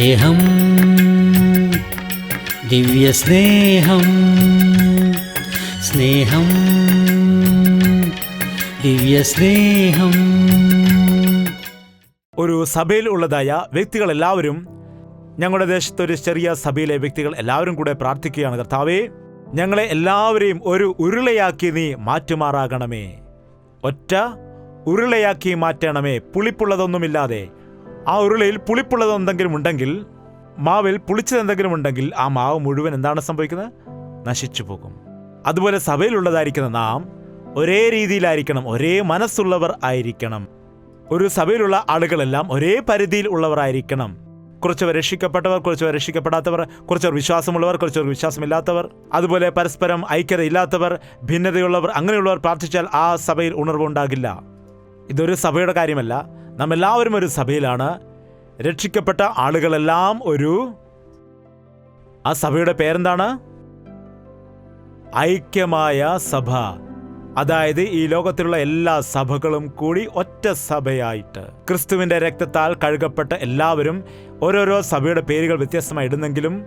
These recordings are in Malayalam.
സ്നേഹം, ദിവ്യസ്നേഹം, സ്നേഹം, ദിവ്യസ്നേഹം. ഒരു സഭയിൽ ഉള്ളതായ വ്യക്തികളെല്ലാവരും, ഞങ്ങളുടെ ദേശത്തൊരു ചെറിയ സഭയിലെ വ്യക്തികൾ എല്ലാവരും കൂടെ പ്രാർത്ഥിക്കുകയാണ്. കർത്താവേ, ഞങ്ങളെ എല്ലാവരെയും ഒരു ഉരുളയാക്കി നീ മാറ്റുമാറാകണമേ. ഒറ്റ ഉരുളയാക്കി മാറ്റണമേ, പുളിപ്പുള്ളതൊന്നുമില്ലാതെ. ആ ഉരുളയിൽ പുളിപ്പുള്ളതെന്തെങ്കിലും ഉണ്ടെങ്കിൽ, മാവിൽ പുളിച്ചതെന്തെങ്കിലും ഉണ്ടെങ്കിൽ ആ മാവ് മുഴുവൻ എന്താണ് സംഭവിക്കുന്നത്? നശിച്ചു പോകും. അതുപോലെ സഭയിലുള്ളതായിരിക്കുന്ന നാം ഒരേ രീതിയിലായിരിക്കണം, ഒരേ മനസ്സുള്ളവർ ആയിരിക്കണം. ഒരു സഭയിലുള്ള ആളുകളെല്ലാം ഒരേ പരിധിയിൽ ഉള്ളവർ ആയിരിക്കണം. കുറച്ചവർ രക്ഷിക്കപ്പെട്ടവർ, കുറച്ചവർ രക്ഷിക്കപ്പെടാത്തവർ, കുറച്ചവർ വിശ്വാസമുള്ളവർ, കുറച്ചവർ വിശ്വാസമില്ലാത്തവർ, അതുപോലെ പരസ്പരം ഐക്യതയില്ലാത്തവർ, ഭിന്നതയുള്ളവർ, അങ്ങനെയുള്ളവർ പ്രാർത്ഥിച്ചാൽ ആ സഭയിൽ ഉണർവുണ്ടാകില്ല. ഇതൊരു സഭയുടെ കാര്യമല്ല. നാം എല്ലാവരും ഒരു സഭയിലാണ്. രക്ഷിക്കപ്പെട്ട ആളുകളെല്ലാം ആ സഭയുടെ പേരെന്താണ്? ഐക്യമായ സഭ. അതായത് ഈ ലോകത്തിലുള്ള എല്ലാ സഭകളും കൂടി ഒറ്റ സഭയായിട്ട്, ക്രിസ്തുവിന്റെ രക്തത്താൽ കഴുകപ്പെട്ട എല്ലാവരും ഓരോരോ സഭയുടെ പേരുകൾ വ്യത്യസ്തമായി ഇടുന്നെങ്കിലും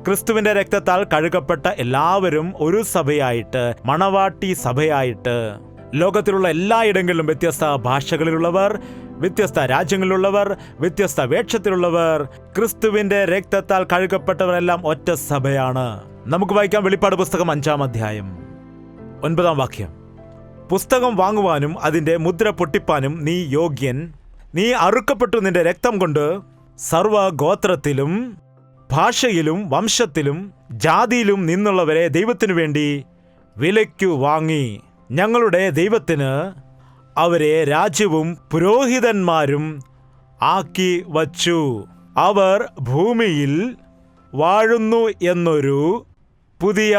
ക്രിസ്തുവിന്റെ രക്തത്താൽ കഴുകപ്പെട്ട എല്ലാവരും ഒരു സഭയായിട്ട്, മണവാട്ടി സഭയായിട്ട്, ലോകത്തിലുള്ള എല്ലായിടങ്ങളിലും വ്യത്യസ്ത ഭാഷകളിലുള്ളവർ, വ്യത്യസ്ത രാജ്യങ്ങളിലുള്ളവർ, വ്യത്യസ്ത വേഷത്തിലുള്ളവർ, ക്രിസ്തുവിന്റെ രക്തത്താൽ കഴുകപ്പെട്ടവരെല്ലാം ഒറ്റ സഭയാണ്. നമുക്ക് വായിക്കാം വെളിപ്പാട് പുസ്തകം 5-ാം അധ്യായം 9-ാം വാക്യം. പുസ്തകം വാങ്ങുവാനും അതിന്റെ മുദ്ര പൊട്ടിപ്പാനും നീ യോഗ്യൻ. നീ അറുക്കപ്പെട്ടു നിന്റെ രക്തം കൊണ്ട് സർവ്വഗോത്രത്തിലും ഭാഷയിലും വംശത്തിലും ജാതിയിലും നിന്നുള്ളവരെ ദൈവത്തിനു വേണ്ടി വിലയ്ക്കു വാങ്ങി. ഞങ്ങളുടെ ദൈവത്തിന് അവരെ രാജ്യവും പുരോഹിതന്മാരും ആക്കി വച്ചു. അവർ ഭൂമിയിൽ വാഴുന്നു എന്നൊരു പുതിയ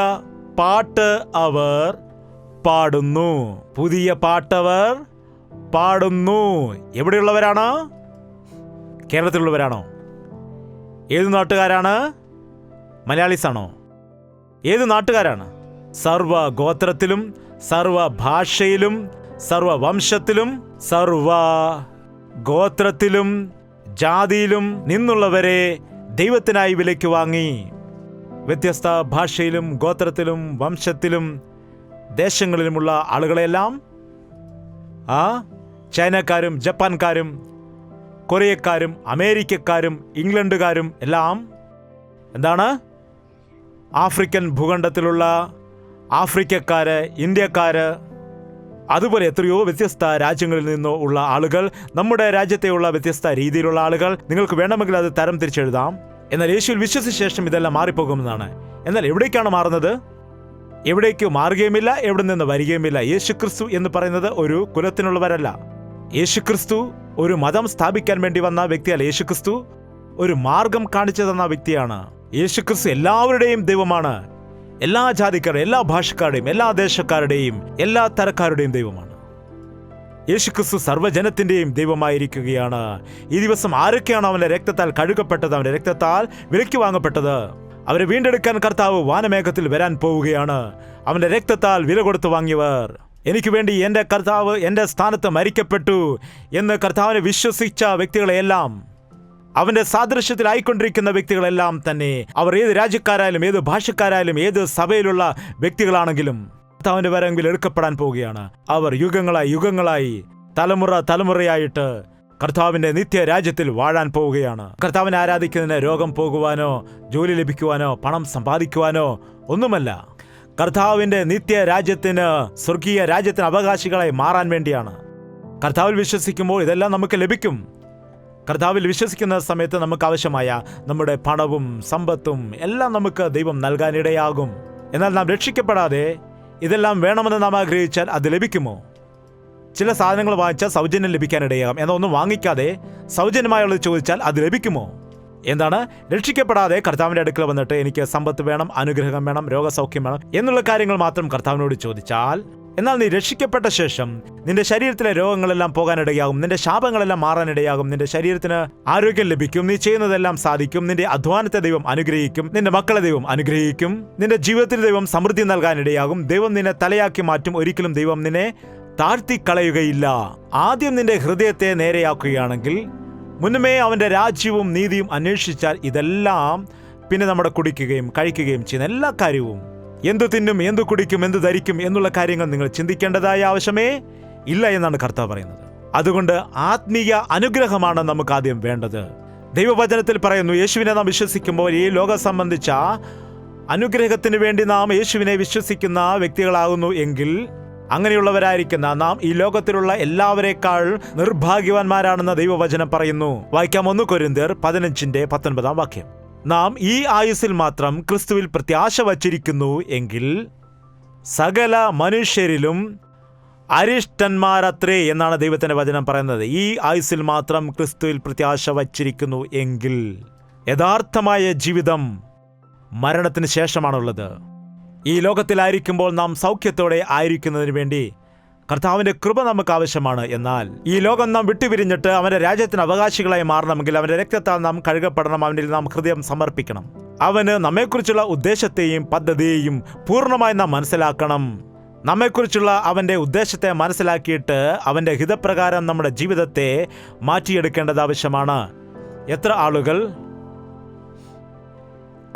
പാട്ട് അവർ പാടുന്നു. പുതിയ പാട്ടവർ പാടുന്നു. എവിടെയുള്ളവരാണ്? കേരളത്തിലുള്ളവരാണോ? ഏതു നാട്ടുകാരാണ്? മലയാളീസാണോ? ഏത് നാട്ടുകാരാണ്? സർവ ഗോത്രത്തിലും സർവ ഭാഷയിലും സർവ വംശത്തിലും സർവ ഗോത്രത്തിലും ജാതിയിലും നിന്നുള്ളവരെ ദൈവത്തിനായി വിലയ്ക്ക് വാങ്ങി. വ്യത്യസ്ത ഭാഷയിലും ഗോത്രത്തിലും വംശത്തിലും ദേശങ്ങളിലുമുള്ള ആളുകളെല്ലാം, ചൈനക്കാരും ജപ്പാൻകാരും കൊറിയക്കാരും അമേരിക്കക്കാരും ഇംഗ്ലണ്ടുകാരും എല്ലാം എന്താണ്? ആഫ്രിക്കൻ ഭൂഖണ്ഡത്തിലുള്ള ആഫ്രിക്കക്കാര്, ഇന്ത്യക്കാര്, അതുപോലെ എത്രയോ വ്യത്യസ്ത രാജ്യങ്ങളിൽ നിന്നോ ഉള്ള ആളുകൾ, നമ്മുടെ രാജ്യത്തെയുള്ള വ്യത്യസ്ത രീതിയിലുള്ള ആളുകൾ. നിങ്ങൾക്ക് വേണമെങ്കിൽ അത് തരം തിരിച്ചെഴുതാം. എന്നാൽ യേശുവിൽ വിശ്വസിച്ച ശേഷം ഇതെല്ലാം മാറിപ്പോകുമെന്നാണ്. എന്നാൽ എവിടേക്കാണ് മാറുന്നത്? എവിടേക്ക് മാറുകയുമില്ല, എവിടെ നിന്ന് വരികയുമില്ല. യേശുക്രിസ്തു എന്ന് പറയുന്നത് ഒരു കുലത്തിനുള്ളവരല്ല. യേശുക്രിസ്തു ഒരു മതം സ്ഥാപിക്കാൻ വേണ്ടി വന്ന വ്യക്തിയല്ല. യേശുക്രിസ്തു ഒരു മാർഗം കാണിച്ചു തന്ന വ്യക്തിയാണ്. യേശുക്രിസ്തു എല്ലാവരുടെയും ദൈവമാണ്. എല്ലാ ജാതിക്കാരുടെയും, എല്ലാ ഭാഷക്കാരുടെയും, എല്ലാ ദേശക്കാരുടെയും, എല്ലാ തരക്കാരുടെയും ദൈവമാണ്. യേശുക്രിസ്തു സർവ്വജനത്തിന്റെയും ദൈവമായിരിക്കുകയാണ്. ഈ ദിവസം ആരൊക്കെയാണ് അവന്റെ രക്തത്താൽ കഴുകപ്പെട്ടത്, അവന്റെ രക്തത്താൽ വിലയ്ക്ക് വാങ്ങപ്പെട്ടത്? അവരെ വീണ്ടെടുക്കാൻ കർത്താവ് വാനമേഘത്തിൽ വരാൻ പോവുകയാണ്. അവന്റെ രക്തത്താൽ വില കൊടുത്തു വാങ്ങിയവർ. എനിക്ക് വേണ്ടി എൻ്റെ കർത്താവ് എൻ്റെ സ്ഥാനത്ത് മരിക്കപ്പെട്ടു എന്ന് കർത്താവിനെ വിശ്വസിച്ച വ്യക്തികളെയെല്ലാം, അവന്റെ സാദൃശ്യത്തിലായിക്കൊണ്ടിരിക്കുന്ന വ്യക്തികളെല്ലാം തന്നെ, അവർ ഏത് രാജ്യക്കാരായാലും ഏത് ഭാഷക്കാരായാലും ഏത് സഭയിലുള്ള വ്യക്തികളാണെങ്കിലും കർത്താവിന്റെ വരവിൽ എടുക്കപ്പെടാൻ പോവുകയാണ്. അവർ യുഗങ്ങളായി യുഗങ്ങളായി തലമുറ തലമുറയായിട്ട് കർത്താവിന്റെ നിത്യരാജ്യത്തിൽ വാഴാൻ പോവുകയാണ്. കർത്താവിനെ ആരാധിക്കുന്നതിന് രോഗം പോകുവാനോ ജോലി ലഭിക്കുവാനോ പണം സമ്പാദിക്കുവാനോ ഒന്നുമല്ല. കർത്താവിന്റെ നിത്യരാജ്യത്തിന്, സ്വർഗീയ രാജ്യത്തിന് അവകാശികളായി മാറാൻ വേണ്ടിയാണ്. കർത്താവിൽ വിശ്വസിക്കുമ്പോൾ ഇതെല്ലാം നമുക്ക് ലഭിക്കും. കർത്താവിൽ വിശ്വസിക്കുന്ന സമയത്ത് നമുക്ക് ആവശ്യമായ നമ്മുടെ പണവും സമ്പത്തും എല്ലാം നമുക്ക് ദൈവം നൽകാനിടയാകും. എന്നാൽ നാം രക്ഷിക്കപ്പെടാതെ ഇതെല്ലാം വേണമെന്ന് നാം ആഗ്രഹിച്ചാൽ അത് ലഭിക്കുമോ? ചില സാധനങ്ങൾ വാങ്ങിച്ചാൽ സൗജന്യം ലഭിക്കാനിടയാകും. എന്നാൽ ഒന്നും വാങ്ങിക്കാതെ സൗജന്യമായുള്ളത് ചോദിച്ചാൽ അത് ലഭിക്കുമോ? എന്താണ്? രക്ഷിക്കപ്പെടാതെ കർത്താവിൻ്റെ അടുക്കൽ വന്നിട്ട് എനിക്ക് സമ്പത്ത് വേണം, അനുഗ്രഹം വേണം, രോഗസൗഖ്യം വേണം എന്നുള്ള കാര്യങ്ങൾ മാത്രം കർത്താവിനോട് ചോദിച്ചാൽ, എന്നാൽ നീ രക്ഷിക്കപ്പെട്ട ശേഷം നിന്റെ ശരീരത്തിലെ രോഗങ്ങളെല്ലാം പോകാനിടയാകും, നിന്റെ ശാപങ്ങളെല്ലാം മാറാനിടയാകും, നിന്റെ ശരീരത്തിന് ആരോഗ്യം ലഭിക്കും, നീ ചെയ്യുന്നതെല്ലാം സാധിക്കും, നിന്റെ അധ്വാനത്തെ ദൈവം അനുഗ്രഹിക്കും, നിന്റെ മക്കളെ ദൈവം അനുഗ്രഹിക്കും, നിന്റെ ജീവിതത്തിൽ ദൈവം സമൃദ്ധി നൽകാനിടയാകും, ദൈവം നിന്നെ തലയാക്കി മാറ്റും. ഒരിക്കലും ദൈവം നിന്നെ താഴ്ത്തിക്കളയുകയില്ല. ആദ്യം നിന്റെ ഹൃദയത്തെ നേരെയാക്കുകയാണെങ്കിൽ മുന്നമേ അവൻ്റെ രാജ്യവും നീതിയും അന്വേഷിച്ചാൽ ഇതെല്ലാം പിന്നെ നമ്മുടെ കുടിക്കുകയും കഴിക്കുകയും ചെയ്യുന്ന എല്ലാ കാര്യവും, എന്തു തിന്നും, എന്തു കുടിക്കും, എന്തു ധരിക്കും എന്നുള്ള കാര്യങ്ങൾ നിങ്ങൾ ചിന്തിക്കേണ്ടതായ ആവശ്യമേ ഇല്ല എന്നാണ് കർത്താവ് പറയുന്നത്. അതുകൊണ്ട് ആത്മീയ അനുഗ്രഹമാണ് നമുക്ക് ആദ്യം വേണ്ടത്. ദൈവവചനത്തിൽ പറയുന്നു, യേശുവിനെ നാം വിശ്വസിക്കുമ്പോൾ ഈ ലോകം സംബന്ധിച്ച അനുഗ്രഹത്തിന് വേണ്ടി നാം യേശുവിനെ വിശ്വസിക്കുന്ന വ്യക്തികളാകുന്നു എങ്കിൽ അങ്ങനെയുള്ളവരായിരിക്കുന്ന നാം ഈ ലോകത്തിലുള്ള എല്ലാവരേക്കാൾ നിർഭാഗ്യവാന്മാരാണെന്ന് ദൈവവചനം പറയുന്നു. വായിക്കാം 1 കൊരിന്ത്യർ 15:19 നാം ഈ ആയുസ്സിൽ മാത്രം ക്രിസ്തുവിൽ പ്രത്യാശ വച്ചിരിക്കുന്നു എങ്കിൽ സകല മനുഷ്യരിലും അരിഷ്ടന്മാരത്രേ എന്നാണ് ദൈവത്തിന്റെ വചനം പറയുന്നത്. ഈ ആയുസ്സിൽ മാത്രം ക്രിസ്തുവിൽ പ്രത്യാശ വച്ചിരിക്കുന്നു എങ്കിൽ യഥാർത്ഥമായ ജീവിതം മരണത്തിന് ശേഷമാണുള്ളത്. ഈ ലോകത്തിലായിരിക്കുമ്പോൾ നാം സൗഖ്യത്തോടെ ആയിരിക്കുന്നതിന് വേണ്ടി കർത്താവിൻ്റെ കൃപ നമുക്ക് ആവശ്യമാണ്. എന്നാൽ ഈ ലോകം നാം വിട്ടുപിരിഞ്ഞിട്ട് അവൻ്റെ രാജ്യത്തിന് അവകാശികളായി മാറണമെങ്കിൽ അവൻ്റെ രക്തത്താൽ നാം കഴുകപ്പെടണം, അവനിൽ നാം ഹൃദയം സമർപ്പിക്കണം. അവന് നമ്മെക്കുറിച്ചുള്ള ഉദ്ദേശത്തെയും പദ്ധതിയെയും പൂർണ്ണമായി നാം മനസ്സിലാക്കണം. നമ്മെക്കുറിച്ചുള്ള അവൻ്റെ ഉദ്ദേശത്തെ മനസ്സിലാക്കിയിട്ട് അവൻ്റെ ഹിതപ്രകാരം നമ്മുടെ ജീവിതത്തെ മാറ്റിയെടുക്കേണ്ടത് ആവശ്യമാണ്. എത്ര ആളുകൾ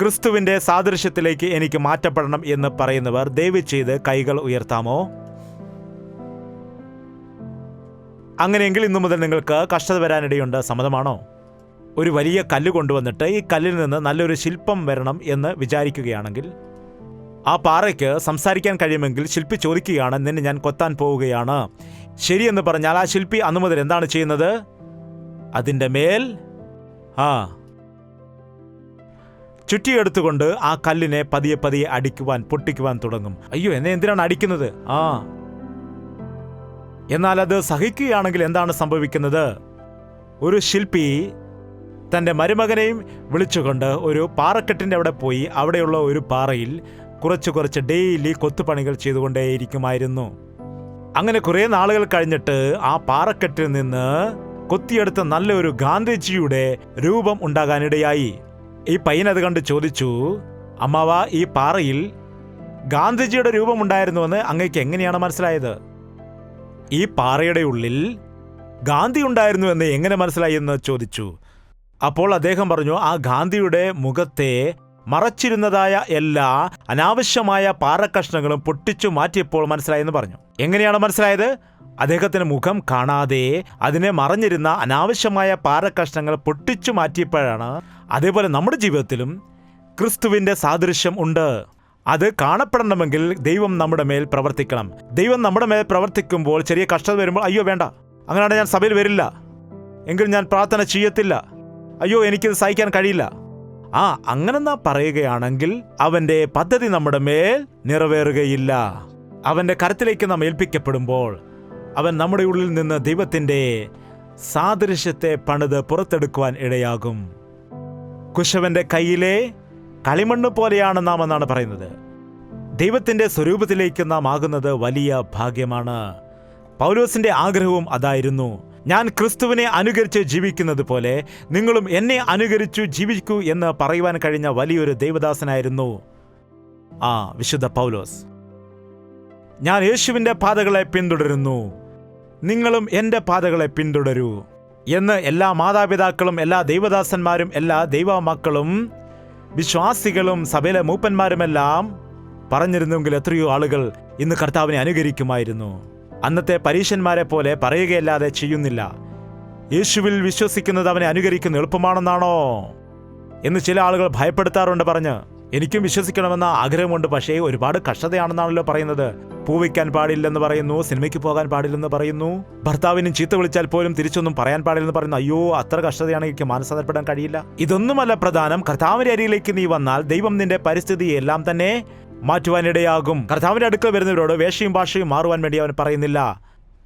ക്രിസ്തുവിൻ്റെ സാദൃശ്യത്തിലേക്ക് എനിക്ക് മാറ്റപ്പെടണം എന്ന് പറയുന്നവർ ദയവ് ചെയ്ത് കൈകൾ ഉയർത്താമോ? അങ്ങനെയെങ്കിൽ ഇന്നു മുതൽ നിങ്ങൾക്ക് കഷ്ടത വരാനിടയുണ്ട്. സമ്മതമാണോ? ഒരു വലിയ കല്ല് കൊണ്ടുവന്നിട്ട് ഈ കല്ലിൽ നിന്ന് നല്ലൊരു ശില്പം വരണം എന്ന് വിചാരിക്കുകയാണെങ്കിൽ ആ പാറയ്ക്ക് സംസാരിക്കാൻ കഴിയുമെങ്കിൽ ശില്പി ചോദിക്കുകയാണ്, നിന്നെ ഞാൻ കൊത്താൻ പോവുകയാണ്. ശരിയെന്ന് പറഞ്ഞാൽ ആ ശില്പി അന്നു മുതൽ എന്താണ് ചെയ്യുന്നത്? അതിൻ്റെ മേൽ ചുറ്റിയെടുത്തുകൊണ്ട് ആ കല്ലിനെ പതിയെ പതിയെ അടിക്കുവാൻ, പൊട്ടിക്കുവാൻ തുടങ്ങും. അയ്യോ, എന്നെ എന്തിനാണ് അടിക്കുന്നത്? എന്നാൽ അത് സഹിക്കുകയാണെങ്കിൽ എന്താണ് സംഭവിക്കുന്നത്? ഒരു ശില്പി തൻ്റെ മരുമകനെയും വിളിച്ചുകൊണ്ട് ഒരു പാറക്കെട്ടിൻ്റെ അവിടെ പോയി അവിടെയുള്ള ഒരു പാറയിൽ കുറച്ച് ഡെയിലി കൊത്തുപണികൾ ചെയ്തുകൊണ്ടേയിരിക്കുമായിരുന്നു. അങ്ങനെ കുറേ നാളുകൾ കഴിഞ്ഞിട്ട് ആ പാറക്കെട്ടിൽ നിന്ന് കൊത്തിയെടുത്ത നല്ലൊരു ഗാന്ധിജിയുടെ രൂപം ഉണ്ടാകാനിടയായി. ഈ പയ്യൻ അത് കണ്ട് ചോദിച്ചു, അമ്മാവ, ഈ പാറയിൽ ഗാന്ധിജിയുടെ രൂപമുണ്ടായിരുന്നുവെന്ന് അങ്ങേക്ക് എങ്ങനെയാണ് മനസ്സിലായത്? ഈ പാറയുടെ ഉള്ളിൽ ഗാന്ധി ഉണ്ടായിരുന്നു എന്ന് എങ്ങനെ മനസ്സിലായി എന്ന് ചോദിച്ചു. അപ്പോൾ അദ്ദേഹം പറഞ്ഞു, ആ ഗാന്ധിയുടെ മുഖത്തെ മറച്ചിരുന്നതായ എല്ലാ അനാവശ്യമായ പാറക്കഷ്ണങ്ങളും പൊട്ടിച്ചു മാറ്റിയപ്പോൾ മനസ്സിലായെന്ന് പറഞ്ഞു. എങ്ങനെയാണ് മനസ്സിലായത്? അദ്ദേഹത്തിന് മുഖം കാണാതെ അതിനെ മറഞ്ഞിരുന്ന അനാവശ്യമായ പാറക്കഷ്ണങ്ങൾ പൊട്ടിച്ചു മാറ്റിയപ്പോഴാണ്. അതേപോലെ നമ്മുടെ ജീവിതത്തിലും ക്രിസ്തുവിൻ്റെ സാദൃശ്യം ഉണ്ട്. അത് കാണപ്പെടണമെങ്കിൽ ദൈവം നമ്മുടെ മേൽ പ്രവർത്തിക്കണം. ദൈവം നമ്മുടെ മേൽ പ്രവർത്തിക്കുമ്പോൾ ചെറിയ കഷ്ടത വരുമ്പോൾ, അയ്യോ വേണ്ട, അങ്ങനെയാണ് ഞാൻ സഭയിൽ വരില്ല, എങ്കിൽ ഞാൻ പ്രാർത്ഥന ചെയ്യത്തില്ല, അയ്യോ എനിക്കിത് സഹിക്കാൻ കഴിയില്ല, അങ്ങനെ നാം പറയുകയാണെങ്കിൽ അവൻ്റെ പദ്ധതി നമ്മുടെ മേൽ നിറവേറുകയില്ല. അവൻ്റെ കരത്തിലേക്ക് നാം ഏൽപ്പിക്കപ്പെടുമ്പോൾ അവൻ നമ്മുടെ ഉള്ളിൽ നിന്ന് ദൈവത്തിൻ്റെ സാദൃശ്യത്തെ പണിത് പുറത്തെടുക്കുവാൻ ഇടയാകും. കുശവന്റെ കയ്യിലെ കളിമണ്ണ് പോലെയാണ് നാം എന്നാണ് പറയുന്നത്. ദൈവത്തിൻ്റെ സ്വരൂപത്തിലേക്ക് നാം ആകുന്നത് വലിയ ഭാഗ്യമാണ്. പൗലോസിന്റെ ആഗ്രഹവും അതായിരുന്നു. ഞാൻ ക്രിസ്തുവിനെ അനുകരിച്ച് ജീവിക്കുന്നത് പോലെ നിങ്ങളും എന്നെ അനുകരിച്ചു ജീവിക്കൂ എന്ന് പറയുവാൻ കഴിഞ്ഞ വലിയൊരു ദൈവദാസനായിരുന്നു വിശുദ്ധ പൗലോസ്. ഞാൻ യേശുവിൻ്റെ പാതകളെ പിന്തുടരുന്നു, നിങ്ങളും എൻ്റെ പാതകളെ പിന്തുടരൂ എന്ന് എല്ലാ മാതാപിതാക്കളും എല്ലാ ദൈവദാസന്മാരും എല്ലാ ദൈവമക്കളും വിശ്വാസികളും സഭയിലെ മൂപ്പന്മാരുമെല്ലാം പറഞ്ഞിരുന്നെങ്കിൽ എത്രയോ ആളുകൾ ഇന്ന് കർത്താവിനെ അനുകരിക്കുമായിരുന്നു. അന്നത്തെ പരീശന്മാരെ പോലെ പറയുകയല്ലാതെ ചെയ്യുന്നില്ല. യേശുവിൽ വിശ്വസിക്കുന്നത് അവനെ അനുകരിക്കുന്ന എളുപ്പമാണെന്നാണോ എന്ന് ചില ആളുകൾ ഭയപ്പെടുത്താറുണ്ട്. പറഞ്ഞ് എനിക്കും വിശ്വസിക്കണമെന്ന ആഗ്രഹമുണ്ട്, പക്ഷേ ഒരുപാട് കഷ്ടതയാണെന്നാണല്ലോ പറയുന്നത്. പൂവിക്കാൻ പാടില്ലെന്ന് പറയുന്നു, സിനിമയ്ക്ക് പോകാൻ പാടില്ലെന്ന് പറയുന്നു, ഭർത്താവിനും ചീത്ത വിളിച്ചാൽ പോലും തിരിച്ചൊന്നും പറയാൻ പാടില്ലെന്ന് പറയുന്നു. അയ്യോ, അത്ര കഷ്ടതയാണ്, എനിക്ക് മാനസാന്തരപ്പെടാൻ കഴിയില്ല. ഇതൊന്നുമല്ല പ്രധാനം. കർത്താവിന്റെ അരിയിലേക്ക് നീ വന്നാൽ ദൈവം നിന്റെ പരിസ്ഥിതിയെല്ലാം തന്നെ മാറ്റുവാനിടയാകും. കർത്താവിന്റെ അടുക്കൽ വരുന്നവരോട് വേഷയും ഭാഷയും മാറുവാൻ വേണ്ടി അവൻ പറയുന്നില്ല.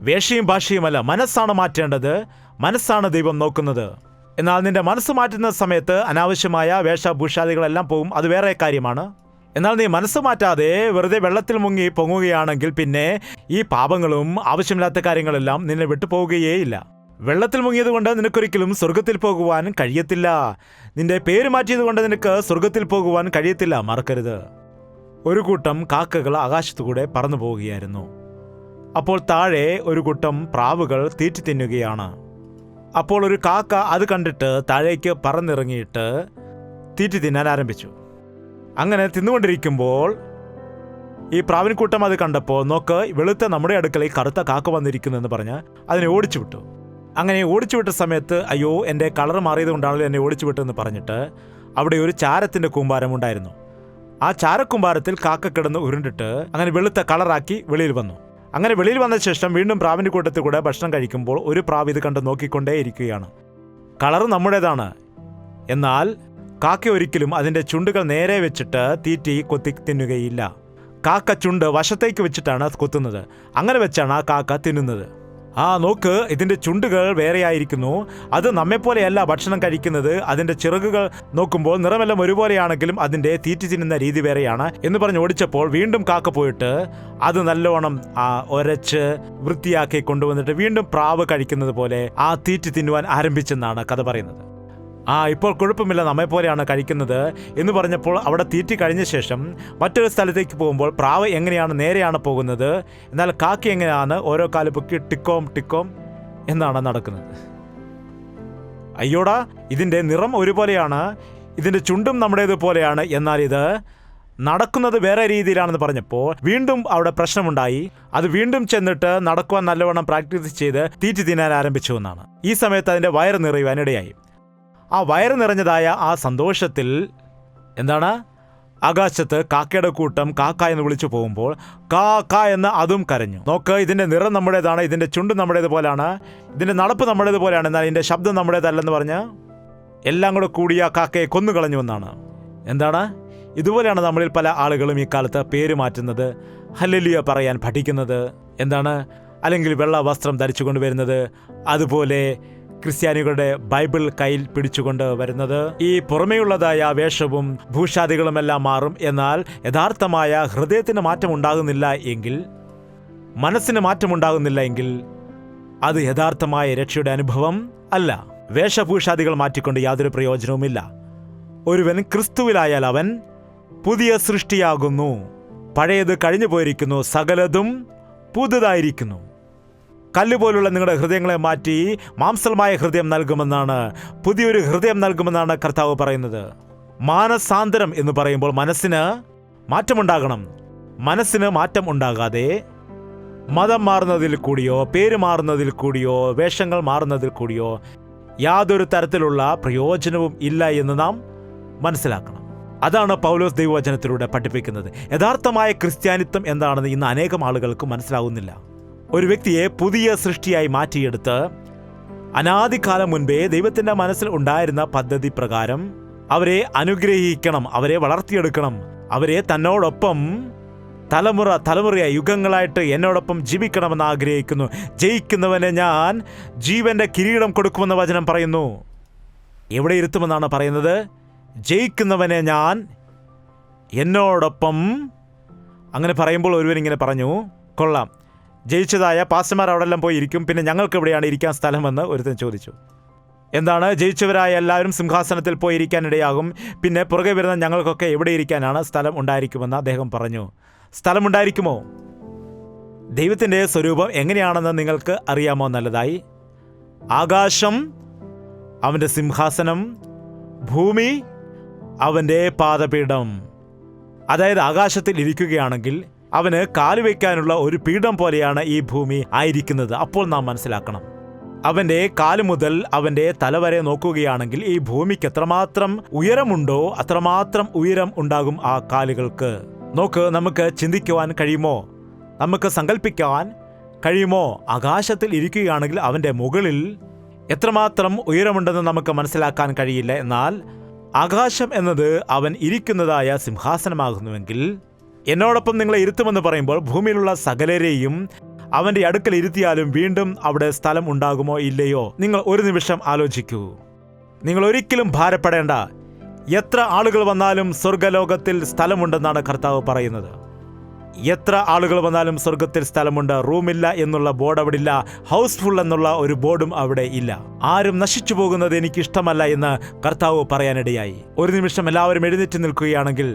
വേഷയും ഭാഷയുമല്ല, മനസ്സാണ് മാറ്റേണ്ടത്. മനസ്സാണ് ദൈവം നോക്കുന്നത്. എന്നാൽ നിന്റെ മനസ്സ് മാറ്റുന്ന സമയത്ത് അനാവശ്യമായ വേഷഭൂഷാദികളെല്ലാം പോകും, അത് വേറെ കാര്യമാണ്. എന്നാൽ നീ മനസ്സ് മാറ്റാതെ വെറുതെ വെള്ളത്തിൽ മുങ്ങി പൊങ്ങുകയാണെങ്കിൽ പിന്നെ ഈ പാപങ്ങളും ആവശ്യമില്ലാത്ത കാര്യങ്ങളെല്ലാം നിന്നെ വിട്ടുപോകുകയേയില്ല. വെള്ളത്തിൽ മുങ്ങിയത് കൊണ്ട് നിനക്കൊരിക്കലും സ്വർഗത്തിൽ പോകുവാൻ കഴിയത്തില്ല. നിന്റെ പേര് മാറ്റിയത് കൊണ്ട് നിനക്ക് സ്വർഗത്തിൽ പോകുവാൻ കഴിയത്തില്ല. മറക്കരുത്. ഒരു കൂട്ടം കാക്കകൾ ആകാശത്തുകൂടെ പറന്നു പോവുകയായിരുന്നു. അപ്പോൾ താഴെ ഒരു കൂട്ടം പ്രാവുകൾ തീറ്റി തിന്നുകയാണ്. അപ്പോൾ ഒരു കാക്ക അത് കണ്ടിട്ട് താഴേക്ക് പറന്നിറങ്ങിയിട്ട് തീറ്റി തിന്നാൻ ആരംഭിച്ചു. അങ്ങനെ തിന്നുകൊണ്ടിരിക്കുമ്പോൾ ഈ പ്രാവിൻകൂട്ടം അത് കണ്ടപ്പോൾ, നോക്ക്, വെളുത്ത നമ്മുടെ അടുക്കളയിൽ കറുത്ത കാക്ക വന്നിരിക്കുന്നു എന്ന് പറഞ്ഞ് അതിനെ ഓടിച്ചു വിട്ടു. അങ്ങനെ ഓടിച്ചു വിട്ട സമയത്ത്, അയ്യോ, എൻ്റെ കളർ മാറിയത് കൊണ്ടാണല്ലോ എന്നെ ഓടിച്ചു വിട്ടെന്ന് പറഞ്ഞിട്ട് അവിടെ ഒരു ചാരത്തിൻ്റെ കൂമ്പാരം ഉണ്ടായിരുന്നു. ആ ചാരക്കൂമ്പാരത്തിൽ കാക്ക കിടന്ന് ഉരുണ്ടിട്ട് അങ്ങനെ വെളുത്ത കളറാക്കി വെളിയിൽ വന്നു. അങ്ങനെ വെളിയിൽ വന്ന ശേഷം വീണ്ടും പ്രാവിൻ്റെ കൂട്ടത്തിൽ കൂടെ ഭക്ഷണം കഴിക്കുമ്പോൾ ഒരു പ്രാവ് ഇത് കണ്ട് നോക്കിക്കൊണ്ടേ ഇരിക്കുകയാണ്. കളർ നമ്മുടേതാണ്, എന്നാൽ കാക്ക ഒരിക്കലും അതിൻ്റെ ചുണ്ടുകൾ നേരെ വെച്ചിട്ട് തീറ്റി കൊത്തി തിന്നുകയില്ല. കാക്ക ചുണ്ട് വശത്തേക്ക് വെച്ചിട്ടാണ് കൊത്തുന്നത്. അങ്ങനെ വെച്ചാണ് ആ കാക്ക തിന്നുന്നത്. നോക്ക്, ഇതിൻ്റെ ചുണ്ടുകൾ വേറെയായിരിക്കുന്നു. അത് നമ്മെപ്പോലെയല്ല ഭക്ഷണം കഴിക്കുന്നത്. അതിൻ്റെ ചിറകുകൾ നോക്കുമ്പോൾ നിറമെല്ലാം ഒരുപോലെയാണെങ്കിലും അതിൻ്റെ തീറ്റി തിന്നുന്ന രീതി വേറെയാണ് എന്ന് പറഞ്ഞ് ഓടിച്ചപ്പോൾ വീണ്ടും കാക്ക പോയിട്ട് അത് നല്ലോണം ഒരച്ച് വൃത്തിയാക്കി കൊണ്ടുവന്നിട്ട് വീണ്ടും പ്രാവ് കഴിക്കുന്നത് പോലെ ആ തീറ്റി തിന്നുവാൻ ആരംഭിച്ചെന്നാണ് കഥ പറയുന്നത്. ഇപ്പോൾ കുഴപ്പമില്ല, നമ്മെപ്പോലെയാണ് കഴിക്കുന്നത് എന്ന് പറഞ്ഞപ്പോൾ അവിടെ തീറ്റി കഴിഞ്ഞ ശേഷം മറ്റൊരു സ്ഥലത്തേക്ക് പോകുമ്പോൾ പ്രാവ് എങ്ങനെയാണ് നേരെയാണ് പോകുന്നത്, എന്നാൽ കാക്ക എങ്ങനെയാണ് ഓരോ കാല് പൊക്കി ടിക്കോം ടിക്കോം എന്നാണ് നടക്കുന്നത്. അയ്യോടാ, ഇതിൻ്റെ നിറം ഒരുപോലെയാണ്, ഇതിൻ്റെ ചുണ്ടും നമ്മുടേതുപോലെയാണ്, എന്നാൽ ഇത് നടക്കുന്നത് വേറെ രീതിയിലാണെന്ന് പറഞ്ഞപ്പോൾ വീണ്ടും അവിടെ പ്രശ്നമുണ്ടായി. അത് വീണ്ടും ചെന്നിട്ട് നടക്കുവാൻ നല്ലവണ്ണം പ്രാക്ടീസ് ചെയ്ത് തീറ്റി തിന്നാൻ ആരംഭിച്ചു എന്നാണ്. ഈ സമയത്ത് അതിൻ്റെ വയറ് നിറയുവാനിടയായി. ആ വയറ് നിറഞ്ഞതായ ആ സന്തോഷത്തിൽ ആകാശത്ത് കാക്കയുടെ കൂട്ടം കാക്ക എന്ന് വിളിച്ചു പോകുമ്പോൾ കാ എന്ന് അതും കരഞ്ഞു. നോക്ക്, ഇതിൻ്റെ നിറം നമ്മുടേതാണ്, ഇതിൻ്റെ ചുണ്ട് നമ്മുടേതുപോലെയാണ്, ഇതിൻ്റെ നടപ്പ് നമ്മുടേതുപോലെയാണ്, എന്നാൽ ഇതിൻ്റെ ശബ്ദം നമ്മുടേതല്ലെന്ന് പറഞ്ഞ് എല്ലാം കൂടെ കൂടി ആ കാക്കയെ കൊന്നുകളഞ്ഞു എന്നാണ്. ഇതുപോലെയാണ് നമ്മളിൽ പല ആളുകളും ഈ കാലത്ത് പേര് മാറ്റുന്നത്, ഹല്ലേലൂയ പറയാൻ പഠിക്കുന്നത്, അല്ലെങ്കിൽ വെള്ള വസ്ത്രം ധരിച്ചു കൊണ്ടുവരുന്നത്, അതുപോലെ ക്രിസ്ത്യാനികളുടെ ബൈബിൾ കയ്യിൽ പിടിച്ചുകൊണ്ട് വരുന്നത്. ഈ പുറമേയുള്ളതായ വേഷവും ഭൂഷാദികളുമെല്ലാം മാറും, എന്നാൽ യഥാർത്ഥമായ ഹൃദയത്തിന് മാറ്റമുണ്ടാകുന്നില്ല എങ്കിൽ, മനസ്സിന് മാറ്റമുണ്ടാകുന്നില്ല എങ്കിൽ അത് യഥാർത്ഥമായ രക്ഷയുടെ അനുഭവം അല്ല. വേഷഭൂഷാദികൾ മാറ്റിക്കൊണ്ട് യാതൊരു പ്രയോജനവുമില്ല. ഒരുവൻ ക്രിസ്തുവിലായാൽ അവൻ പുതിയ സൃഷ്ടിയാകുന്നു, പഴയത് കഴിഞ്ഞു പോയിരിക്കുന്നു, സകലതും പുതുതായിരിക്കുന്നു. കല്ലുപോലുള്ള നിങ്ങളുടെ ഹൃദയങ്ങളെ മാറ്റി മാംസമായ ഹൃദയം നൽകുമെന്നാണ്, പുതിയൊരു ഹൃദയം നൽകുമെന്നാണ് കർത്താവ് പറയുന്നത്. മാനസാന്തരം എന്ന് പറയുമ്പോൾ മനസ്സിന് മാറ്റമുണ്ടാകണം. മനസ്സിന് മാറ്റം ഉണ്ടാകാതെ മതം മാറുന്നതിൽ കൂടിയോ പേര് മാറുന്നതിൽ കൂടിയോ വേഷങ്ങൾ മാറുന്നതിൽ കൂടിയോ യാതൊരു തരത്തിലുള്ള പ്രയോജനവും ഇല്ല എന്ന് നാം മനസ്സിലാക്കണം. അതാണ് പൗലോസ് ദൈവവചനത്തിലൂടെ പഠിപ്പിക്കുന്നത്. യഥാർത്ഥമായ ക്രിസ്ത്യാനിത്വം എന്താണെന്ന് ഇന്ന് അനേകം ആളുകൾക്ക് മനസ്സിലാവുന്നില്ല. ഒരു വ്യക്തിയെ പുതിയ സൃഷ്ടിയായി മാറ്റിയെടുത്ത് അനാദികാലം മുൻപേ ദൈവത്തിൻ്റെ മനസ്സിൽ ഉണ്ടായിരുന്ന പദ്ധതി പ്രകാരം അവരെ അനുഗ്രഹിക്കണം, അവരെ വളർത്തിയെടുക്കണം, അവരെ തന്നോടൊപ്പം തലമുറയായി യുഗങ്ങളായിട്ട് എന്നോടൊപ്പം ജീവിക്കണമെന്ന് ആഗ്രഹിക്കുന്നു. ജയിക്കുന്നവന് ഞാൻ ജീവന്റെ കിരീടം കൊടുക്കുമെന്ന് വചനം പറയുന്നു. എവിടെ ഇരുത്തുമെന്നാണ് പറയുന്നത്? ജയിക്കുന്നവനെ ഞാൻ എന്നോടൊപ്പം. അങ്ങനെ പറയുമ്പോൾ ഒരുവനിങ്ങനെ പറഞ്ഞു, കൊള്ളാം, ജയിച്ചതായ പാസ്റ്റർമാർ അവിടെല്ലാം പോയി ഇരിക്കും, പിന്നെ ഞങ്ങൾക്ക് എവിടെയാണ് ഇരിക്കാൻ സ്ഥലമെന്ന് ഒരുത്തൻ ചോദിച്ചു. ജയിച്ചവരായ എല്ലാവരും സിംഹാസനത്തിൽ പോയി ഇരിക്കാനിടയാകും, പിന്നെ പുറകെ വരുന്ന ഞങ്ങൾക്കൊക്കെ എവിടെ ഇരിക്കാനാണ് സ്ഥലം ഉണ്ടായിരിക്കുമെന്ന് അദ്ദേഹം പറഞ്ഞു. സ്ഥലമുണ്ടായിരിക്കുമോ? ദൈവത്തിൻ്റെ സ്വരൂപം എങ്ങനെയാണെന്ന് നിങ്ങൾക്ക് അറിയാമോ? നല്ലതായി. ആകാശം അവൻ്റെ സിംഹാസനം, ഭൂമി അവൻ്റെ പാദപീഠം. അതായത് ആകാശത്തിൽ ഇരിക്കുകയാണെങ്കിൽ അവന് കാലുവയ്ക്കാനുള്ള ഒരു പീഠം പോലെയാണ് ഈ ഭൂമി ആയിരിക്കുന്നത്. അപ്പോൾ നാം മനസ്സിലാക്കണം, അവൻ്റെ കാല് മുതൽ അവൻ്റെ തല വരെ നോക്കുകയാണെങ്കിൽ ഈ ഭൂമിക്ക് എത്രമാത്രം ഉയരമുണ്ടോ അത്രമാത്രം ഉയരം ഉണ്ടാകും ആ കാലുകൾക്ക്. നോക്ക്, നമുക്ക് ചിന്തിക്കുവാൻ കഴിയുമോ? നമുക്ക് സങ്കല്പിക്കാൻ കഴിയുമോ? ആകാശത്തിൽ ഇരിക്കുകയാണെങ്കിൽ അവൻ്റെ മുകളിൽ എത്രമാത്രം ഉയരമുണ്ടെന്ന് നമുക്ക് മനസ്സിലാക്കാൻ കഴിയില്ല. എന്നാൽ ആകാശം എന്നത് അവൻ ഇരിക്കുന്നതായ സിംഹാസനമാകുന്നുവെങ്കിൽ എന്നോടൊപ്പം നിങ്ങളെ ഇരുത്തുമെന്ന് പറയുമ്പോൾ ഭൂമിയിലുള്ള സകലരെയും അവൻ്റെ അടുക്കൽ ഇരുത്തിയാലും വീണ്ടും അവിടെ സ്ഥലം ഉണ്ടാകുമോ ഇല്ലയോ? നിങ്ങൾ ഒരു നിമിഷം ആലോചിക്കൂ. നിങ്ങൾ ഒരിക്കലും ഭാരപ്പെടേണ്ട. എത്ര ആളുകൾ വന്നാലും സ്വർഗലോകത്തിൽ സ്ഥലമുണ്ടെന്നാണ് കർത്താവ് പറയുന്നത്. എത്ര ആളുകൾ വന്നാലും സ്വർഗത്തിൽ സ്ഥലമുണ്ട്. റൂമില്ല എന്നുള്ള ബോർഡ് അവിടെ ഇല്ല. ഹൗസ്ഫുൾ എന്നുള്ള ഒരു ബോർഡും അവിടെ ഇല്ല. ആരും നശിച്ചു പോകുന്നത് എനിക്കിഷ്ടമല്ല എന്ന് കർത്താവ് പറയാനിടയായി. ഒരു നിമിഷം എല്ലാവരും എഴുന്നേറ്റ് നിൽക്കുകയാണെങ്കിൽ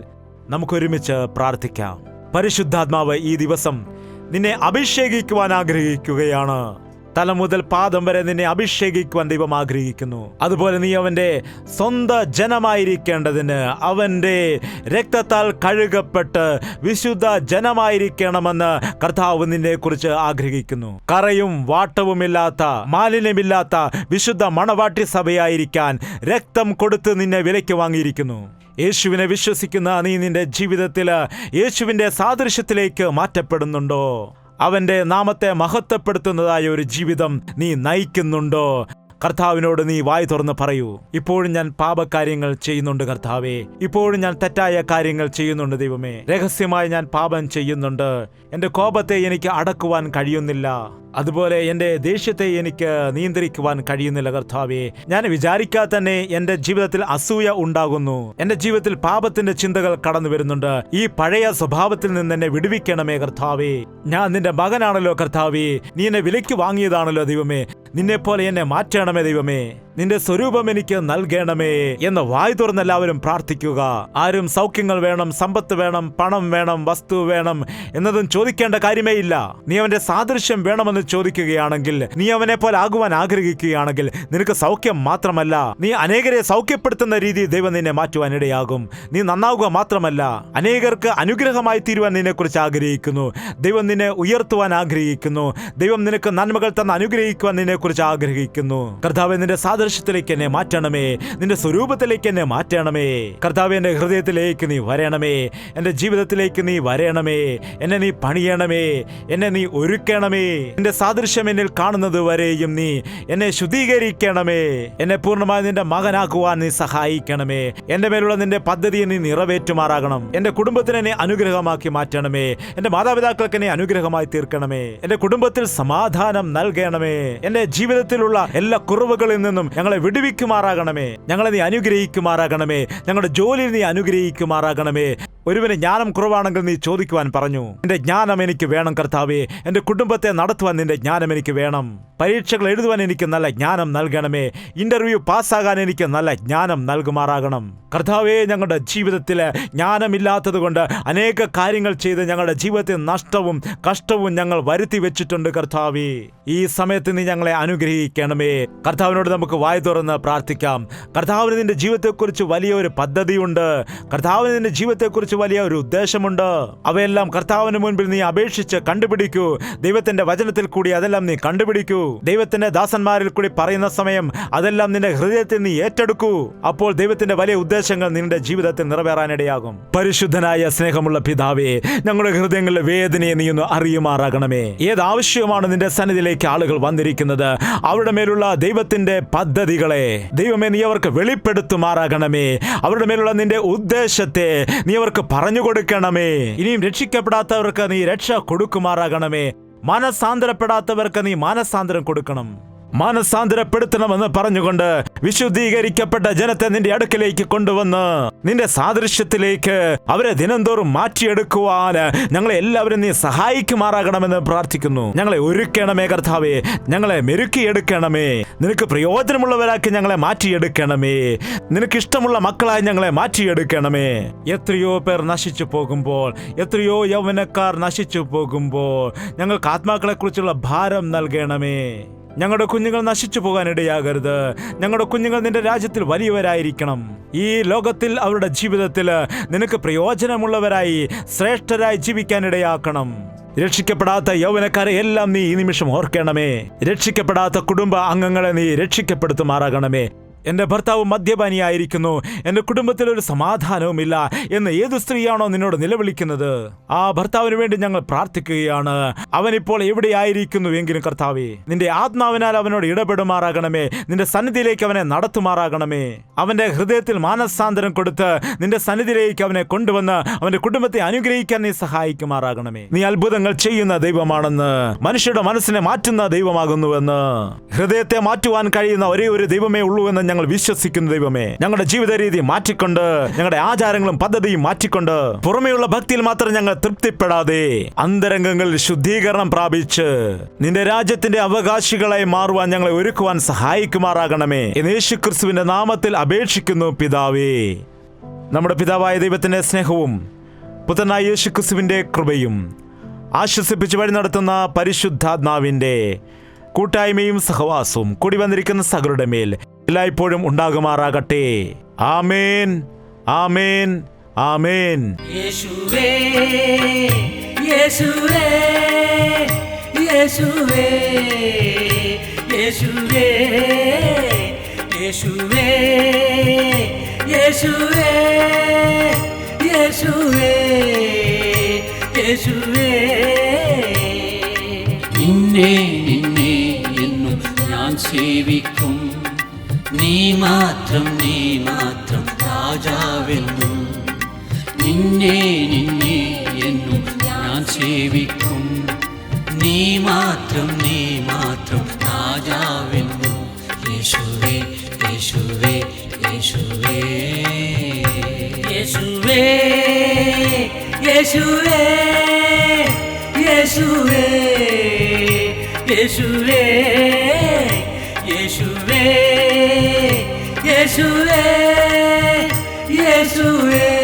നമുക്കൊരുമിച്ച് പ്രാർത്ഥിക്കാം. പരിശുദ്ധാത്മാവ് ഈ ദിവസം നിന്നെ അഭിഷേകിക്കുവാൻ ആഗ്രഹിക്കുകയാണ്. തല മുതൽ പാദം വരെ നിന്നെ അഭിഷേകിക്കുവാൻ ദൈവം ആഗ്രഹിക്കുന്നു. അതുപോലെ നീ അവന്റെ സ്വന്തം ജനമായിരിക്കേണ്ടതിന്, അവന്റെ രക്തത്താൽ കഴുകപ്പെട്ട് വിശുദ്ധ ജനമായിരിക്കണമെന്ന് കർത്താവ് നിന്നെ കുറിച്ച് ആഗ്രഹിക്കുന്നു. കറയും വാട്ടവുമില്ലാത്ത, മാലിന്യമില്ലാത്ത വിശുദ്ധ മണവാട്ടി സഭയായിരിക്കാൻ രക്തം കൊടുത്ത് നിന്നെ വിലയ്ക്ക് വാങ്ങിയിരിക്കുന്നു. യേശുവിനെ വിശ്വസിക്കുന്ന നീ നിന്റെ ജീവിതത്തിൽ യേശുവിന്റെ സാദൃശ്യത്തിലേക്ക് മാറ്റപ്പെടുന്നുണ്ടോ? അവന്റെ നാമത്തെ മഹത്വപ്പെടുത്തുന്നതായ ഒരു ജീവിതം നീ നയിക്കുന്നുണ്ടോ? കർത്താവിനോട് നീ വായ് തുറന്ന് പറയൂ, ഇപ്പോഴും ഞാൻ പാപകാര്യങ്ങൾ ചെയ്യുന്നുണ്ട് കർത്താവേ, ഇപ്പോഴും ഞാൻ തെറ്റായ കാര്യങ്ങൾ ചെയ്യുന്നുണ്ട് ദൈവമേ, രഹസ്യമായി ഞാൻ പാപം ചെയ്യുന്നുണ്ട്, എൻ്റെ കോപത്തെ എനിക്ക് അടക്കുവാൻ കഴിയുന്നില്ല, അതുപോലെ എൻ്റെ ദേഷ്യത്തെ എനിക്ക് നിയന്ത്രിക്കുവാൻ കഴിയുന്നില്ല കർത്താവേ. ഞാൻ വിചാരിക്കാതെ തന്നെ എൻ്റെ ജീവിതത്തിൽ അസൂയ ഉണ്ടാകുന്നു, എൻ്റെ ജീവിതത്തിൽ പാപത്തിന്റെ ചിന്തകൾ കടന്നു വരുന്നുണ്ട്. ഈ പഴയ സ്വഭാവത്തിൽ നിന്ന് എന്നെ വിടുവിക്കണമേ കർത്താവേ. ഞാൻ നിന്റെ മകനാണല്ലോ കർത്താവേ, നീ എന്നെ വിലയ്ക്ക് വാങ്ങിയതാണല്ലോ ദൈവമേ, നിന്നെ പോലെ എന്നെ മാറ്റണമേ ദൈവമേ, നിന്റെ സ്വരൂപം എനിക്ക് നൽകണമേ എന്ന് വായ് തുറന്ന് എല്ലാവരും പ്രാർത്ഥിക്കുക. ആരും സൗഖ്യങ്ങൾ വേണം, സമ്പത്ത് വേണം, പണം വേണം, വസ്തു വേണം എന്നതും ചോദിക്കേണ്ട കാര്യമേ ഇല്ല. നീ അവന്റെ സാദൃശ്യം വേണമെന്ന് ചോദിക്കുകയാണെങ്കിൽ, നീ അവനെ പോലെ ആകുവാൻ ആഗ്രഹിക്കുകയാണെങ്കിൽ, നിനക്ക് സൗഖ്യം മാത്രമല്ല, നീ അനേകരെ സൗഖ്യപ്പെടുത്തുന്ന രീതിയിൽ ദൈവം നിന്നെ മാറ്റുവാൻ ഇടയാകും. നീ നന്നാവുക മാത്രമല്ല, അനേകർക്ക് അനുഗ്രഹമായി തീരുവാൻ നിന്നെ കുറിച്ച് ആഗ്രഹിക്കുന്നു. ദൈവം നിന്നെ ഉയർത്തുവാൻ ആഗ്രഹിക്കുന്നു. ദൈവം നിനക്ക് നന്മകൾ തന്ന് അനുഗ്രഹിക്കുവാൻ നിന്നെ കുറിച്ച് ആഗ്രഹിക്കുന്നു. കർത്താവേ, നിന്റെ സാദൃശ്യത്തിലേക്ക് എന്നെ മാറ്റണമേ, നിന്റെ സ്വരൂപത്തിലേക്ക് എന്നെ മാറ്റണമേ കർത്താവേ. എന്റെ ഹൃദയത്തിലേക്ക് നീ വരണമേ, എന്റെ ജീവിതത്തിലേക്ക് നീ വരണമേ, എന്നെ നീ പണിയണമേ, എന്നെ നീ ഒരുക്കണമേ. നിന്റെ സാദൃശ്യം എന്നിൽ കാണുന്നത് വരെയും നീ എന്നെ ശുദ്ധീകരിക്കണമേ. എന്നെ പൂർണ്ണമായി നിന്റെ മകനാക്കുവാൻ നീ സഹായിക്കണമേ. എന്റെ മേലുള്ള നിന്റെ പദ്ധതിയെ നീ നിറവേറ്റുമാറാകണം. എന്റെ കുടുംബത്തിനെ നീ അനുഗ്രഹമാക്കി മാറ്റണമേ. എന്റെ മാതാപിതാക്കൾക്ക് എന്നെ അനുഗ്രഹമായി തീർക്കണമേ. എന്റെ കുടുംബത്തിൽ സമാധാനം നൽകണമേ. എന്റെ ജീവിതത്തിലുള്ള എല്ലാ കുറവുകളിൽ നിന്നും ഞങ്ങളെ വിടുവിക്കുമാറാകണമേ. ഞങ്ങളെ നീ അനുഗ്രഹിക്കുമാറാകണമേ. ഞങ്ങളുടെ ജോലിയിൽ നീ അനുഗ്രഹിക്കുമാറാകണമേ. ഒരുവന് ജ്ഞാനം കുറവാണെങ്കിൽ നീ ചോദിക്കുവാൻ പറഞ്ഞു. നിന്റെ ജ്ഞാനം എനിക്ക് വേണം കർത്താവേ. എന്റെ കുടുംബത്തെ നടത്തുവാൻ നിന്റെ ജ്ഞാനം എനിക്ക് വേണം. പരീക്ഷകൾ എഴുതുവാൻ എനിക്ക് നല്ല ജ്ഞാനം നൽകണമേ. ഇന്റർവ്യൂ പാസ്സാകാൻ എനിക്ക് നല്ല ജ്ഞാനം നൽകുമാറാകണം കർത്താവേ. ഞങ്ങളുടെ ജീവിതത്തിൽ ജ്ഞാനമില്ലാത്തത് കൊണ്ട് അനേക കാര്യങ്ങൾ ചെയ്ത് ഞങ്ങളുടെ ജീവിതത്തിൽ നഷ്ടവും കഷ്ടവും ഞങ്ങൾ വരുത്തി വെച്ചിട്ടുണ്ട് കർത്താവേ. ഈ സമയത്ത് നീ ഞങ്ങളെ അനുഗ്രഹിക്കണമേ. കർത്താവിനോട് നമുക്ക് വായ് തുറന്ന് പ്രാർത്ഥിക്കാം. കർത്താവിന് നിന്റെ ജീവിതത്തെക്കുറിച്ച് വലിയൊരു പദ്ധതിയുണ്ട്. കർത്താവിന് നിന്റെ ജീവിതത്തെക്കുറിച്ച് വലിയ ഒരു ഉദ്ദേശമുണ്ട്. അവയെല്ലാം കർത്താവിന് മുൻപിൽ നീ അപേക്ഷിച്ച് കണ്ടുപിടിക്കൂ. ദൈവത്തിന്റെ വചനത്തിൽ കൂടി അതെല്ലാം നീ കണ്ടുപിടിക്കൂ. ദൈവത്തിന്റെ ദാസന്മാരിൽ കൂടി പറയുന്ന സമയം അതെല്ലാം നിന്റെ ഹൃദയത്തിൽ നീ ഏറ്റെടുക്കൂ. അപ്പോൾ ദൈവത്തിന്റെ വലിയ ഉദ്ദേശങ്ങൾ നിന്റെ ജീവിതത്തിൽ നിറവേറാനിടയാകും. പരിശുദ്ധനായ സ്നേഹമുള്ള പിതാവേ, ഞങ്ങളുടെ ഹൃദയങ്ങളിലെ വേദനയെ നീ ഒന്ന് അറിയുമാറാകണമേ. ഏതാവശ്യമാണ് നിന്റെ സന്നിധിയിലേക്ക് ആളുകൾ വന്നിരിക്കുന്നത്, അവരുടെ മേലുള്ള ദൈവത്തിന്റെ പദ്ധതികളെ ദൈവമേ നീ അവർക്ക് വെളിപ്പെടുത്തുമാറാകണമേ. അവരുടെ മേലുള്ള നിന്റെ ഉദ്ദേശത്തെ നീ അവർക്ക് പറഞ്ഞു കൊടുക്കണമേ. ഇനിയും രക്ഷിക്കപ്പെടാത്തവർക്ക് നീ രക്ഷ കൊടുക്കുമാറാകണമേ. മനസാന്തരപ്പെടാത്തവർക്ക് നീ മാനസാന്തരം കൊടുക്കണം. മാനസാന്തരപ്പെടുത്തണമെന്ന് പറഞ്ഞുകൊണ്ട് വിശുദ്ധീകരിക്കപ്പെട്ട ജനത്തെ നിന്റെ അടുക്കലേക്ക് കൊണ്ടുവന്ന് നിന്റെ സാദൃശ്യത്തിലേക്ക് അവരെ ദിനംതോറും മാറ്റിയെടുക്കുവാൻ ഞങ്ങളെ എല്ലാവരും നീ സഹായിക്കുമാറാകണമെന്ന് പ്രാർത്ഥിക്കുന്നു. ഞങ്ങളെ ഒരുക്കണമേ കർത്താവേ. ഞങ്ങളെ മെരുക്കിയെടുക്കണമേ. നിനക്ക് പ്രയോജനമുള്ളവരാക്കി ഞങ്ങളെ മാറ്റിയെടുക്കണമേ. നിനക്കിഷ്ടമുള്ള മക്കളായി ഞങ്ങളെ മാറ്റിയെടുക്കണമേ. എത്രയോ പേർ നശിച്ചു പോകുമ്പോൾ, എത്രയോ യൗവനക്കാർ നശിച്ചു പോകുമ്പോൾ ഞങ്ങൾക്ക് ആത്മാക്കളെ കുറിച്ചുള്ള ഭാരം നൽകണമേ. ഞങ്ങളുടെ കുഞ്ഞുങ്ങൾ നശിച്ചു പോകാനിടയാകരുത്. ഞങ്ങളുടെ കുഞ്ഞുങ്ങൾ നിന്റെ രാജ്യത്തിൽ വലിയവരായിരിക്കണം. ഈ ലോകത്തിൽ അവരുടെ ജീവിതത്തിൽ നിനക്ക് പ്രയോജനമുള്ളവരായി ശ്രേഷ്ഠരായി ജീവിക്കാനിടയാക്കണം. രക്ഷിക്കപ്പെടാത്ത യൗവനക്കാരെ എല്ലാം നീ ഈ നിമിഷം ഓർക്കണമേ. രക്ഷിക്കപ്പെടാത്ത കുടുംബ അംഗങ്ങളെ നീ രക്ഷിക്കപ്പെടുത്തുമാറാകണമേ. എൻ്റെ ഭർത്താവ് മദ്യപാനിയായിരിക്കുന്നു, എൻ്റെ കുടുംബത്തിൽ ഒരു സമാധാനവുമില്ല എന്ന് ഏതു സ്ത്രീയാണോ നിന്നോട് നിലവിളിക്കുന്നത്, ആ ഭർത്താവിന് വേണ്ടി ഞങ്ങൾ പ്രാർത്ഥിക്കുകയാണ്. അവനിപ്പോൾ എവിടെയായിരിക്കുന്നു എങ്കിലും കർത്താവേ, നിന്റെ ആത്മാവിനാൽ അവനോട് ഇടപെടുമാറാകണമേ. നിന്റെ സന്നിധിയിലേക്ക് അവനെ നടത്തുമാറാകണമേ. അവന്റെ ഹൃദയത്തിൽ മാനസാന്തരം കൊടുത്ത് നിന്റെ സന്നിധിയിലേക്ക് അവനെ കൊണ്ടുവന്ന് അവന്റെ കുടുംബത്തെ അനുഗ്രഹിക്കാൻ നീ സഹായിക്കുമാറാകണമേ. നീ അത്ഭുതങ്ങൾ ചെയ്യുന്ന ദൈവമാണെന്ന്, മനുഷ്യരുടെ മനസ്സിനെ മാറ്റുന്ന ദൈവമാകുന്നുവെന്ന്, ഹൃദയത്തെ മാറ്റുവാൻ കഴിയുന്ന ഒരേ ഒരു ദൈവമേ ഉള്ളൂവെന്ന് ഞങ്ങൾ വിശ്വസിക്കുന്ന ദൈവമേ, ഞങ്ങളുടെ ജീവിത രീതി മാറ്റിക്കൊണ്ട്, ഞങ്ങളുടെ ആചാരങ്ങളും പദ്ധതിയും മാറ്റിക്കൊണ്ട്, പുറമെയുള്ള ഭക്തിയിൽ മാത്രം ഞങ്ങൾ തൃപ്തിപ്പെടാതെ അന്തരംഗങ്ങളിൽ ശുദ്ധീകരണം പ്രാപിച്ച് നിന്റെ രാജ്യത്തിന്റെ അവകാശികളായി മാറുവാൻ ഞങ്ങളെ ഒരുക്കുവാൻ സഹായിക്കുമാറാകണമേ. യേശുക്രിസ്തുവിന്റെ നാമത്തിൽ അപേക്ഷിക്കുന്നു പിതാവേ. നമ്മുടെ പിതാവായ ദൈവത്തിന്റെ സ്നേഹവും പുത്രനായ യേശുക്രിസ്തുവിന്റെ കൃപയും ആശ്വസിപ്പിച്ച് വഴി നടത്തുന്ന പരിശുദ്ധാത്മാവിന്റെ കൂട്ടായ്മയും സഹവാസവും കൂടി വന്നിരിക്കുന്ന സകലരുടെ മേൽ എല്ലായ്പ്പോഴും ഉണ്ടാകുമാറാകട്ടെ. ആമേൻ, ആമേൻ, ആമേൻ. യേശുവേ, യേശുവേ, യേശുവേ, യേശുവേ, യേശുവേ, യേശുവേ, യേശുവേ, യേശുവേ. നിന്നെ നിന്നെ എന്നും ഞാൻ സേവിക്കും, നീ മാത്രം രാജാവെന്നും. നിന്നെ നിന്നെ എന്നും ഞാൻ സേവിക്കും, നീ മാത്രം രാജാവെന്നും. യേശുവേ, യേശുവേ, യേശുവേ, യേശുവേ, യേശുവേ, യേശുവേ, യേശുവേ, യേശുവേ, യേശുവേ, യേശുവേ.